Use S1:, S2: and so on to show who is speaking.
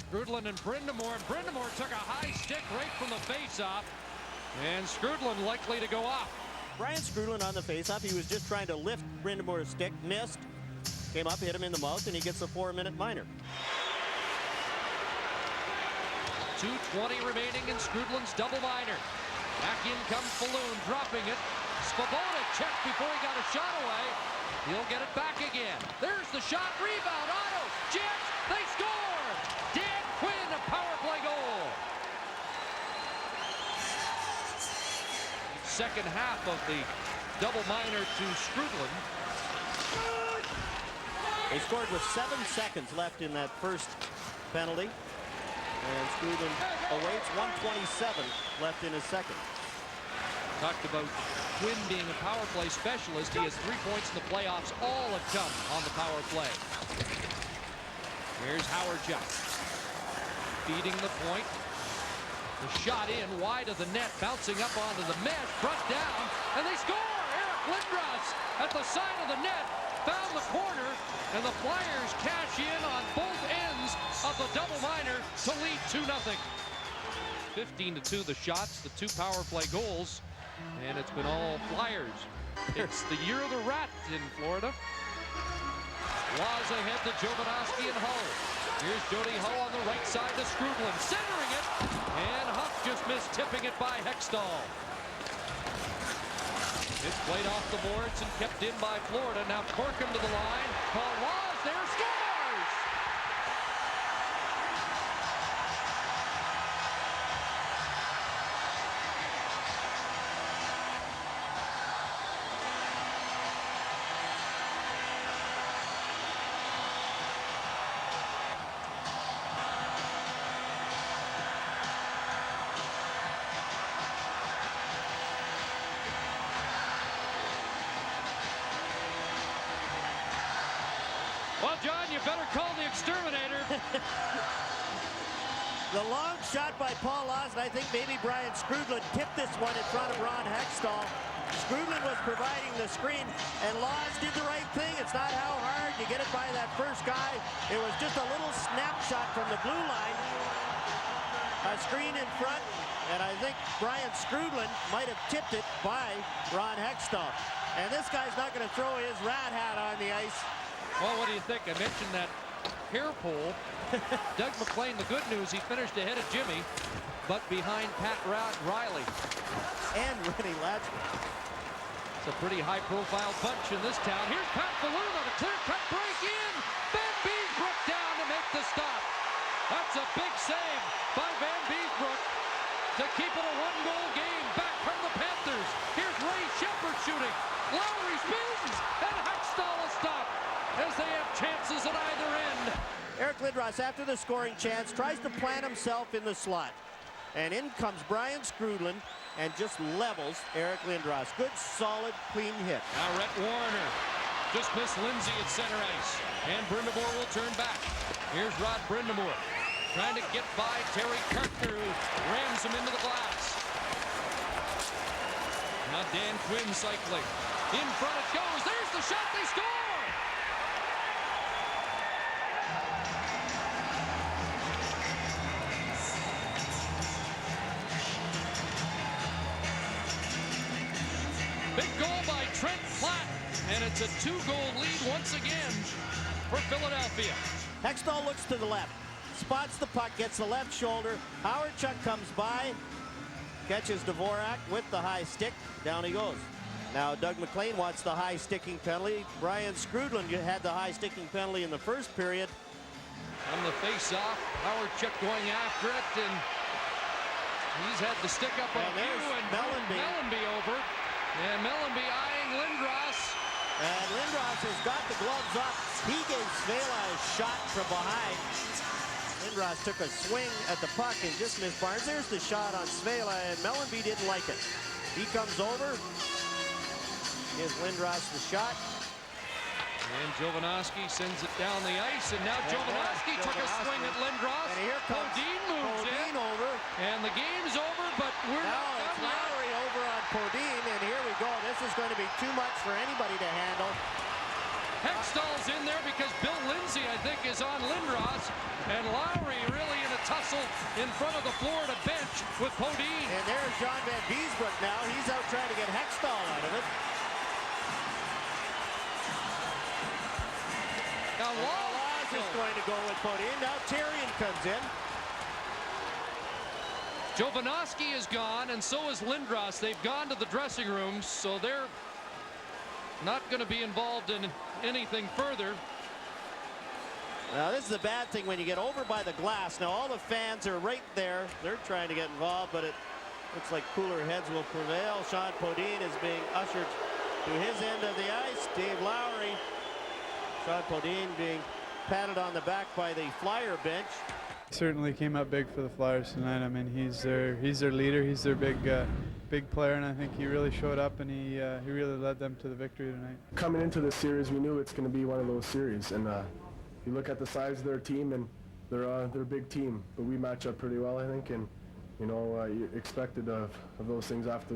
S1: Skrudland and Brindamore took a high stick right from the face-off. And Skrudland likely to go off.
S2: Brian Skrudland on the face-off. He was just trying to lift Brindamore's stick, missed, came up, hit him in the mouth, and he gets a 4-minute minor.
S1: 2:20 remaining in Skrudland's double minor. Back in comes Falloon, dropping it. Svoboda checked before he got a shot away. He'll get it back again. There's the shot, rebound, Otto, Jets, they score! Dan Quinn, a power play goal. Second half of the double minor to Skrudland.
S2: They scored with 7 seconds left in that first penalty. And Skrudland awaits 1:27 left in his second.
S1: Talked about Quinn being a power play specialist. He has 3 points in the playoffs. All have come on the power play. Here's Howard Chuck. Feeding the point. The shot in wide of the net, bouncing up onto the mesh, front down, and they score! Eric Lindros at the side of the net, found the corner, and the Flyers cash in on both ends of the double minor to lead 2-0. 15-2 the shots, the 2 power play goals, and it's been all Flyers. It's the year of the rat in Florida. Laws ahead to Jovanovski and Hull. Here's Jody Hull on the right side to Skrudland, centering it, and Huff just missed tipping it by Hextall. It's played off the boards and kept in by Florida. Now Corkum to the line. Paul Laws there, scores! Well, John, you better call the exterminator.
S2: The long shot by Paul Laws, and I think maybe Brian Skrudland tipped this one in front of Ron Hextall. Skrudland was providing the screen, and Laws did the right thing. It's not how hard you get it by that first guy. It was just a little snapshot from the blue line. A screen in front, and I think Brian Skrudland might have tipped it by Ron Hextall. And this guy's not going to throw his rat hat on the ice.
S1: Well, what do you think? I mentioned that hair pull. Doug McLean, the good news, he finished ahead of Jimmy, but behind Pat Riley.
S2: And Rennie Latchman.
S1: It's a pretty high-profile bunch in this town. Here's Pat Falloon on a clear-cut break in. Van Beesbrook down to make the stop. That's a big save by Van Beesbrook to keep it a 1-goal game back from the Panthers. Here's Ray Shepard shooting. Lowry spins, and Hextall will stop as they have chances at either end.
S2: Eric Lindros, after the scoring chance, tries to plant himself in the slot. And in comes Brian Skrudland and just levels Eric Lindros. Good, solid, clean hit.
S1: Now Rhett Warner just missed Lindsay at center ice. And Brindamore will turn back. Here's Rod Brindamore trying to get by Terry Carter, who rams him into the glass. Now Dan Quinn cycling. In front it goes. There's the shot. They score! Big goal by Trent Platt, and it's a 2-goal lead once again for Philadelphia.
S2: Hextall looks to the left, spots the puck, gets the left shoulder. Howard Chuck comes by, catches Dvorak with the high stick. Down he goes. Now Doug McLean wants the high sticking penalty. Brian Skrudland had the high sticking penalty in the first period.
S1: On the face-off, Howard Chuck going after it, and he's had the stick up on you, and Mellanby over. And Mellanby eyeing Lindros.
S2: And Lindros has got the gloves up. He gave Svela a shot from behind. Lindros took a swing at the puck and just missed Barnes. There's the shot on Svela, and Mellanby didn't like it. He comes over. Gives Lindros the shot.
S1: And Jovanovski sends it down the ice, and now Jovanovski took a swing at Lindros.
S2: And here comes
S1: Podine moves in.
S2: over.
S1: And the game's over, but we're
S2: Now
S1: not
S2: it's
S1: done yet.
S2: Lowry over on Podine, and here we go. This is going to be too much for anybody to handle.
S1: Hextall's in there because Bill Lindsay, I think, is on Lindros, and Lowry really whistle in front of the Florida bench with Podine.
S2: And there's John Van Beesbrook now. He's out trying to get Hextall out of it.
S1: Now
S2: Laws is going to go with Podine. Now Tyrion comes in.
S1: Jovanovski is gone, and so is Lindros. They've gone to the dressing rooms, so they're not going to be involved in anything further.
S2: Now this is a bad thing when you get over by the glass. Now all the fans are right there. They're trying to get involved, but it looks like cooler heads will prevail. Sean Podine is being ushered to his end of the ice. Dave Lowry. Sean Podine being patted on the back by the Flyer bench.
S3: Certainly came up big for the Flyers tonight. I mean, he's their leader. He's their big player, and I think he really showed up, and he really led them to the victory tonight.
S4: Coming into this series, we knew it's going to be one of those series, and you look at the size of their team, and they're a big team, but we match up pretty well, I think, and you know, you expected of those things after.